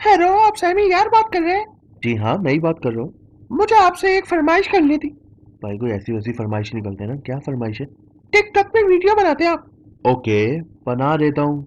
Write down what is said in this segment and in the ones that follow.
Hello, आप Sami यार बात कर रहे हैं? जी हाँ, मैं ही बात कर रहा हूँ। मुझे आपसे एक फरमाइश करनी थी। भाई कोई ऐसी वैसी फरमाइश निकलते हैं ना, क्या फरमाइश है? टिकटॉक में वीडियो बनाते हैं आप? ओके, बना देता हूँ।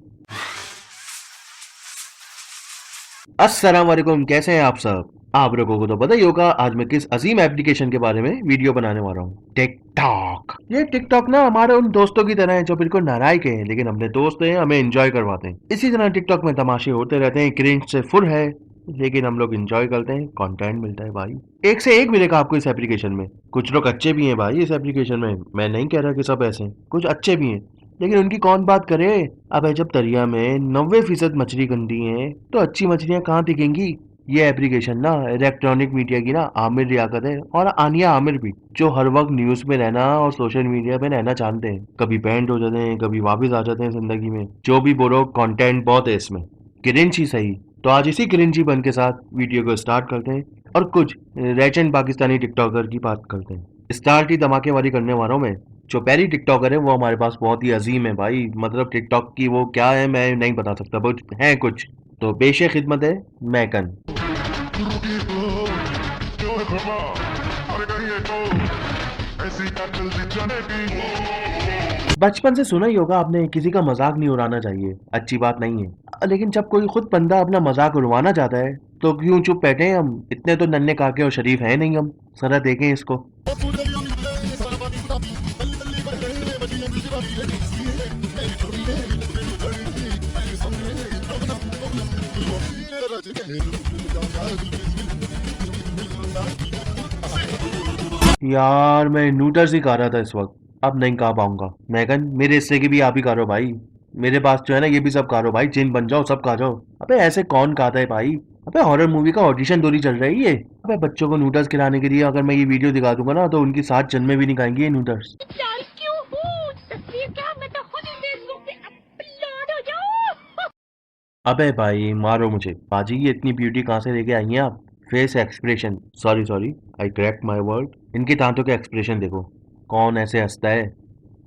अस्सलाम वालेकुम, कैसे हैं आप सब? आप लोगों को तो पता ही होगा आज मैं किस अजीम एप्लीकेशन के बारे में वीडियो बनाने वाला हूँ। टिकटॉक। ये टिकटॉक ना हमारे उन दोस्तों की तरह है जो बिल्कुल नालायक हैं, लेकिन अपने दोस्त हैं, हमें एंजॉय करवाते हैं। इसी तरह टिकटॉक में तमाशे होते रहते हैं, क्रिंज से फुल है, लेकिन हम लोग एंजॉय करते हैं, कंटेंट मिलता है भाई। एक से एक मिलेगा आपको इस एप्लीकेशन में। कुछ लोग अच्छे भी हैं भाई इस एप्लीकेशन में, मैं नहीं कह रहा कि सब ऐसे हैं, कुछ अच्छे भी हैं, लेकिन उनकी कौन बात करे। अब जब दरिया में 90% मछली गंदी है तो अच्छी मछलियां कहाँ दिखेंगी। ये एप्लीकेशन ना इलेक्ट्रॉनिक मीडिया की ना आमिर लियाकत है, और आनिया आमिर भी, जो हर वक्त न्यूज में रहना और सोशल मीडिया पे रहना चाहते हैं। कभी बैंड हो जाते हैं, कभी वापस आ जाते हैं जिंदगी में। जो भी बोलो, कंटेंट बहुत है इसमें, क्रिंज ही सही। तो आज इसी क्रिंजी बन के साथ वीडियो को स्टार्ट करते हैं और कुछ रेचेंड पाकिस्तानी टिकटॉकर की बात करते हैं। स्टार्ट ही धमाके वाली करने वालों में जो पहली टिकटॉकर है वो हमारे पास बहुत ही अजीम है भाई। मतलब टिकटॉक की वो क्या है मैं नहीं बता सकता, बट है कुछ। तो पेशे खिदमत है मैकन। बचपन से सुना ही होगा आपने, किसी का मजाक नहीं उड़ाना चाहिए, अच्छी बात नहीं है। लेकिन जब कोई खुद बंदा अपना मजाक उड़वाना चाहता है तो क्यों चुप बैठे हैं हम? इतने तो नन्हे काके और शरीफ हैं नहीं हम। जरा देखें इसको। यार मैं नूडल्स ही खा रहा था इस वक्त, अब नहीं खा पाऊंगा। मैगन, मेरे हिस्से की भी आप ही खा रहे हो भाई। मेरे पास जो है ना ये भी सब खा रहे हो भाई, जिन बन जाओ सब खा जाओ। अबे ऐसे कौन खाता है भाई? अबे हॉरर मूवी का ऑडिशन थोड़ी चल रही है। अबे बच्चों को नूडल्स खिलाने के लिए अगर मैं ये वीडियो दिखा दूंगा ना तो उनकी 7 जन्में भी नहीं खाएंगे ये नूडल्स। यार क्यों हूँ तस्वीर क्या मैं तो खुद ही फेसबुक पे अपलोड हो जाऊँ। अबे भाई मारो मुझे बाजी, ये इतनी ब्यूटी कहाँ से लेके आई हैं आप? Face expression, sorry sorry, I cracked my word. इनके दांतों के एक्सप्रेशन देखो, कौन ऐसे हंसता है?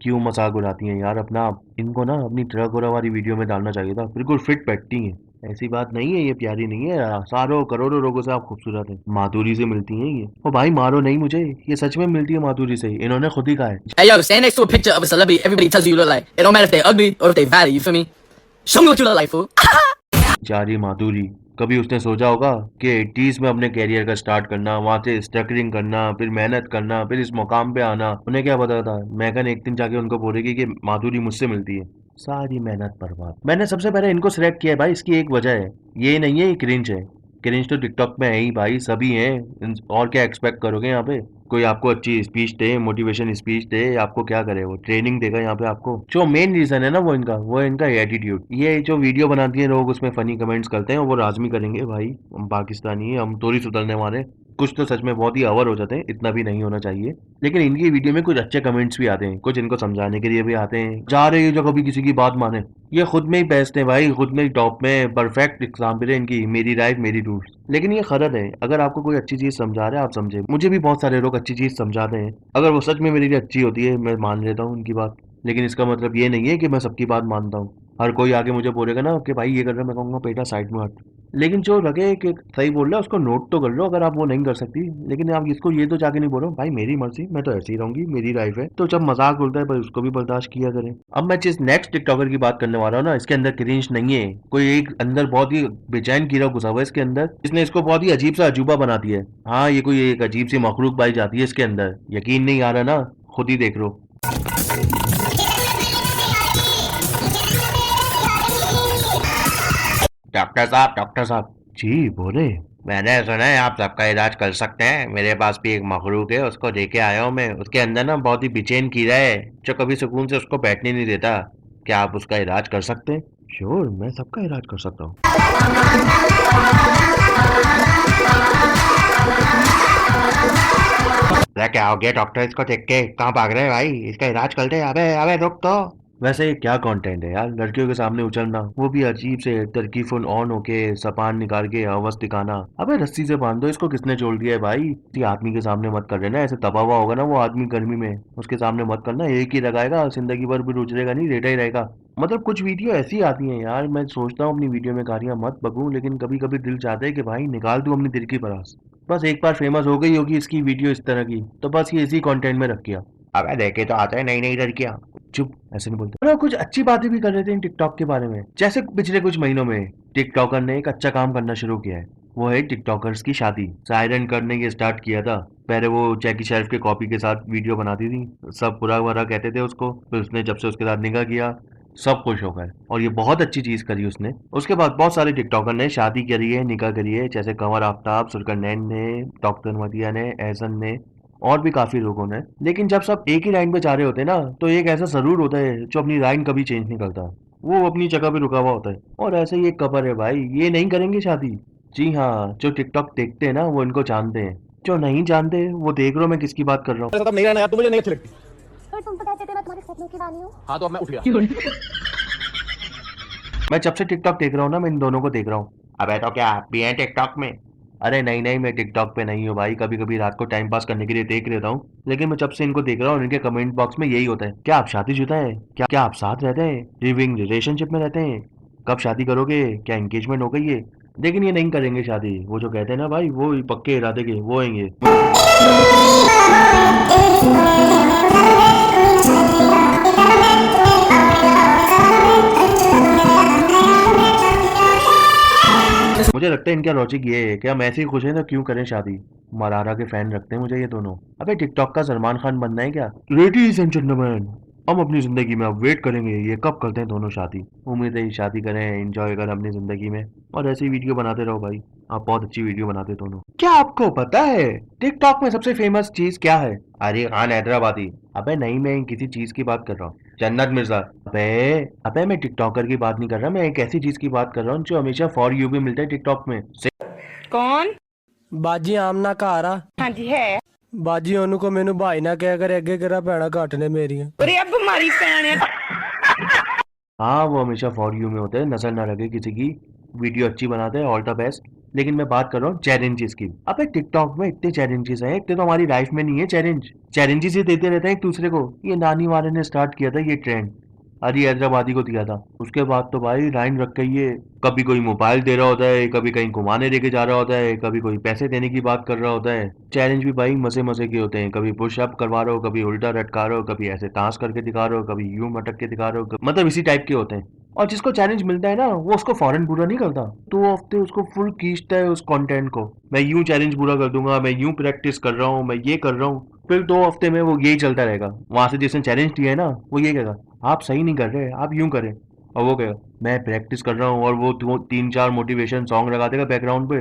क्यों मजाक उड़ाती हैं यार अपना? इनको ना अपनी ट्रक और वाली वीडियो में डालना चाहिए था, बिल्कुल फिट बैठती हैं। ऐसी बात नहीं है, ये प्यारी नहीं है, हजारों करोड़ों लोगों से आप खूबसूरत हैं। माधुरी से मिलती हैं ये। ओ भाई मारो नहीं मुझे, ये सच में मिलती है माधुरी से, इन्होंने खुद ही कहा है। Hey yo, stand next to a picture of a celebrity everybody tells you look like. It don't matter if they're ugly or if they valid, you feel me? Show me what you look like, fool. जारी माधुरी, कभी उसने सोचा होगा कि 80s में अपने career का start करना, वहां से स्ट्रगलिंग करना, फिर मेहनत करना, फिर इस मुकाम पे आना। उन्हें क्या पता था मैगन एक दिन जाके उनको बोलेगी कि माधुरी मुझसे मिलती है। सारी मेहनत बर्बाद। मैंने सबसे पहले इनको सिलेक्ट किया है भाई, इसकी एक वजह है। ये नहीं है ये क्रिंज है। क्रिंज तो टिकटॉक में है ही भाई, सभी हैं। और क्या एक्सपेक्ट करोगे यहाँ पे? कोई आपको अच्छी स्पीच दे, मोटिवेशन स्पीच दे, आपको क्या करे? वो ट्रेनिंग देगा यहाँ पे आपको। जो मेन रीजन है ना वो है इनका एटीट्यूड। ये जो वीडियो बनाती है लोग उसमें फनी कमेंट्स करते हैं, वो लाजमी करेंगे भाई। हम पाकिस्तानी है, हम थोड़ी सुधरने वाले। कुछ तो सच में बहुत ही अवर हो जाते हैं, इतना भी नहीं होना चाहिए। लेकिन इनकी वीडियो में कुछ अच्छे कमेंट्स भी आते हैं, कुछ इनको समझाने के लिए भी आते हैं। जा रहे हैं जो कभी किसी की बात माने, ये खुद में ही बेस्ट है भाई, खुद में ही टॉप में परफेक्ट एग्जाम्पल है इनकी। मेरी लाइफ मेरी रूल्स। लेकिन ये गलत है। अगर आपको कोई अच्छी चीज समझा रहा है आप समझे। मुझे भी बहुत सारे लोग अच्छी चीज समझाते हैं, अगर वो सच में मेरे लिए अच्छी होती है मैं मान लेता हूँ उनकी बात। लेकिन इसका मतलब ये नहीं है कि मैं सबकी बात मानता हूँ। हर कोई आके मुझे बोलेगा ना कि भाई ये कर रहा है, मैं कहूँगा बेटा साइड में हट। लेकिन जो लगे कि सही बोल रहा है उसको नोट तो कर लो, अगर आप वो नहीं कर सकती। लेकिन आप इसको ये तो जाके नहीं बोलो भाई मेरी मर्जी, मैं तो ऐसे ही रहूंगी, मेरी लाइफ है। तो जब मजाक उड़ता है भाई उसको भी बर्दाश्त किया करें। अब मैं जिस नेक्स्ट टिकटॉकर की बात करने वाला हूँ ना, इसके अंदर क्रिंज नहीं है। कोई एक अंदर बहुत ही बेचैन कीड़ा घुसा हुआ है इसके अंदर, इसने इसको बहुत ही अजीब सा अजूबा बना दिया है। हाँ, ये कोई एक अजीब सी मखलूक पाई जाती है इसके अंदर। यकीन नहीं आ रहा ना, खुद ही देख लो। डॉक्टर साहब जी बोले। मैंने सुना है आप सबका इलाज कर सकते हैं। मेरे पास भी एक मखलूक है, उसको लेके आया हूँ मैं। उसके अंदर ना बहुत ही बेचैन कीड़ा है जो कभी सुकून से उसको बैठने नहीं देता। क्या आप उसका इलाज कर सकते हैं? श्योर, मैं सबका इलाज कर सकता हूँ। अरे क्या हो गया डॉक्टर, इसको देख के कहाँ भाग रहे हैं भाई? इसका इलाज कर दे। अबे अबे रुक तो। वैसे ये क्या कंटेंट है यार, लड़कियों के सामने उछलना, वो भी अजीब से तरकीफ ऑन होके सपान निकाल के अवस्थ दिखाना। अबे रस्सी से बांध दो इसको, किसने जोड़ दिया है भाई? किसी आदमी के सामने मत कर लेना, ऐसे तबा हुआ होगा ना वो आदमी गर्मी में, उसके सामने मत करना, एक ही लगाएगा जिंदगी भर, फिर उजरेगा नहीं, रेटा ही रहेगा। मतलब कुछ वीडियो ऐसी आती हैं यार, मैं सोचता हूँ अपनी वीडियो में गालियां मत बकूं, लेकिन कभी कभी दिल चाहता है कि भाई निकाल दूं अपनी दिल की परास। बस एक बार फेमस हो गई होगी इसकी वीडियो इस तरह की, तो बस ये इसी कंटेंट में रख किया। अबे देखे तो आता है नई नई लड़कियां। चुप, ऐसे नहीं बोलते। और कुछ अच्छी बातें भी कर रहे थे टिकटॉक के बारे में, जैसे पिछले कुछ महीनों में टिकटॉकर ने एक अच्छा काम करना शुरू किया है, वो है टिकटॉकर्स की शादी। सायरन करने ये स्टार्ट किया था। पहले वो जैकी शेल्फ के कॉपी के साथ वीडियो बनाती थी, सब बुरा भरा कहते थे उसको, फिर उसने जब से उसके साथ निकाह किया सब खुश हो गए, और ये बहुत अच्छी चीज करी उसने। उसके बाद बहुत सारे टिकटॉकर ने शादी करी है, निकाह करी है, जैसे कंवर आफ्ताब, सुरकन नैन ने, डॉक्टर मदिया ने, एहसन ने, और भी काफी लोगों ने। लेकिन जब सब एक ही लाइन पे जा रहे होते हैं ना, तो एक ऐसा जरूर होता है जो अपनी लाइन कभी चेंज नहीं करता, वो अपनी जगह पे रुका हुआ होता है। और ऐसे ही एक कपल है भाई, ये नहीं करेंगे शादी। जी हाँ, जो टिकटॉक देखते हैं ना वो इनको जानते हैं, जो नहीं जानते वो देख लो मैं किसकी बात कर रहा हूँ। मेरे साथ अब नहीं रहना यार, तुम मुझे नहीं अच्छी लगती। पर तुम तो कहते थे मैं तुम्हारे सपनों की रानी हूँ। हाँ तो अब मैं उठ गया। मैं जब से टिकटॉक देख रहा हूँ ना, मैं इन दोनों को देख रहा हूँ। अबे तो क्या आप भी हैं टिकटॉक में? अरे नहीं नहीं, मैं टिकटॉक पे नहीं हूँ भाई, कभी कभी रात को टाइम पास करने के लिए देख लेता हूँ, लेकिन मैं जब से इनको देख रहा हूँ इनके कमेंट बॉक्स में यही होता है, क्या आप शादीशुदा हैं? क्या आप साथ रहते हैं? लिविंग रिलेशनशिप में रहते हैं? कब शादी करोगे? क्या एंगेजमेंट हो गई है? लेकिन ये नहीं करेंगे शादी, वो जो कहते हैं ना भाई, वो पक्के इरादे के वो होंगे। मुझे लगता है इनका लॉजिक ये है कि हम ऐसे ही खुश हैं तो क्यों करें शादी। मरारा के फैन रखते हैं मुझे ये दोनों। अबे टिकटॉक का सलमान खान बनना है क्या? लेडीज एंड जेंटलमैन, हम अपनी जिंदगी में अब वेट करेंगे ये कब करते हैं दोनों शादी। उम्मीद है ये शादी करें, एंजॉय करें अपनी जिंदगी में, और ऐसी वीडियो बनाते रहो भाई, आप बहुत अच्छी वीडियो बनाते दोनों। क्या आपको पता है टिकटॉक में सबसे फेमस चीज क्या है? अरे खान हैदराबादी। अबे नहीं, मैं किसी चीज की बात कर रहा हूँ। जन्नत मिर्जा। अबे अबे मैं टिकटॉकर की बात नहीं कर रहा, मैं एक ऐसी चीज की बात कर रहा हूँ जो हमेशा फॉर यू भी मिलता है टिकटॉक में। कौन? ਬਾਜੀ ਆਮਨਾ ਘਰ ਆ। हाँ जी है। ਬਾਜੀ ਉਹਨੂੰ ਕੋ ਮੈਨੂੰ ਭਾਈ ਨਾ ਕਹਿਆ ਕਰੇ, ਅੱਗੇ ਕਿਹੜਾ ਭੈਣਾ ਘੱਟ ਨੇ ਮੇਰੀਆਂ। अरे अब हमारी भैन है। हाँ वो हमेशा फॉर यू में होते हैं, नजर ना लगे किसी की, वीडियो अच्छी बनाते हैं, ऑल द बेस्ट। लेकिन मैं बात कर रहा हूँ चैलेंजेस की। अबे टिकटॉक में इतने चैलेंजेस हैं, इतने तो हमारी लाइफ में नहीं है चैलेंजेस ही देते रहते हैं एक दूसरे को। ये नानी वाले ने स्टार्ट किया था ये ट्रेंड, अरे हैदराबादी को दिया था, उसके बाद तो भाई लाइन रख गई है। कभी कोई मोबाइल दे रहा होता है, कभी कहीं घुमाने लेके जा रहा होता है, कभी कोई पैसे देने की बात कर रहा होता है। चैलेंज भी भाई मजे मजे के होते हैं, कभी पुश अप करवा रहे हो, कभी उल्टा लटका रहे हो, कभी ऐसे टांस करके दिखा रहे हो, कभी यूं मटक के दिखा रहे हो, मतलब इसी टाइप के होते हैं। और जिसको चैलेंज मिलता है ना, वो उसको फौरन पूरा नहीं करता, 2 हफ्ते उसको फुल खींचता है उस कंटेंट को। मैं यूं चैलेंज पूरा कर दूंगा, मैं यूं प्रैक्टिस कर रहा हूँ, मैं ये कर रहा हूँ, फिर 2 हफ्ते में वो यही चलता रहेगा। वहां से जिसने चैलेंज दिया है ना, वो ये कहेगा आप सही नहीं कर रहे, आप यूं करें, और वो कहेगा मैं प्रैक्टिस कर रहा हूँ, और वो 3-4 मोटिवेशन सॉन्ग लगा देगा बैकग्राउंड पे।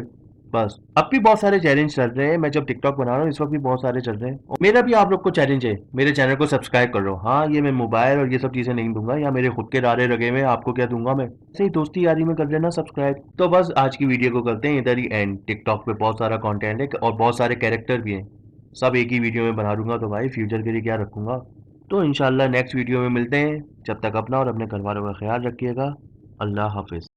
बस अब भी बहुत सारे चैलेंज चल रहे हैं, मैं जब टिकटॉक बना रहा हूँ इस वक्त भी बहुत सारे चल रहे हैं। और मेरा भी आप लोग को चैलेंज है, मेरे चैनल को सब्सक्राइब कर लो। हाँ ये मैं मोबाइल और ये सब चीजें नहीं दूंगा, या मेरे खुद के रारे लगे हुए, आपको क्या दूंगा मैं, ऐसे ही दोस्ती यारी में कर लेना सब्सक्राइब। तो बस आज की वीडियो को करते हैं इधर ही एंड। टिकटॉक पे बहुत सारा कॉन्टेंट है और बहुत सारे कैरेक्टर भी हैं, सब एक ही वीडियो में बना दूंगा, तो भाई फ्यूचर के लिए क्या रखूंगा। तो इंशाल्लाह नेक्स्ट वीडियो में मिलते हैं, जब तक अपना और अपने घर वालों का ख्याल रखिएगा। अल्लाह हाफिज।